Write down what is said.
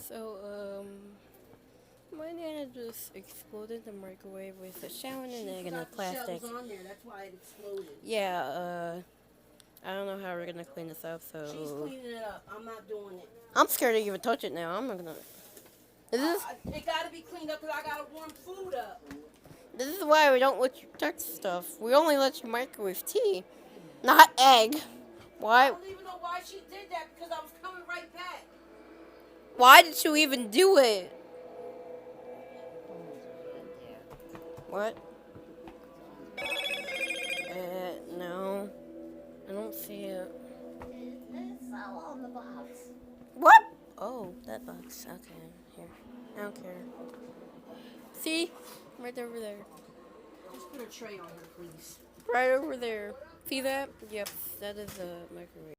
So, my Nana just exploded the microwave with a shower and an egg and a plastic. Shells on there. That's why it exploded. Yeah, I don't know how we're gonna clean this up, so. She's cleaning it up. I'm not doing it. I'm scared to even touch it now. I'm not gonna. It gotta be cleaned up because I gotta warm food up. This is why we don't let you touch stuff. We only let you microwave tea, not egg. Why? I don't even know why she did that because I was coming right back. Why did you even do it? What? No. I don't see it. It's all on the box. What? Oh, that box. Okay, here. I don't care. See? Right over there. Just put a tray on her, please. Right over there. See that? Yep, that is a microwave.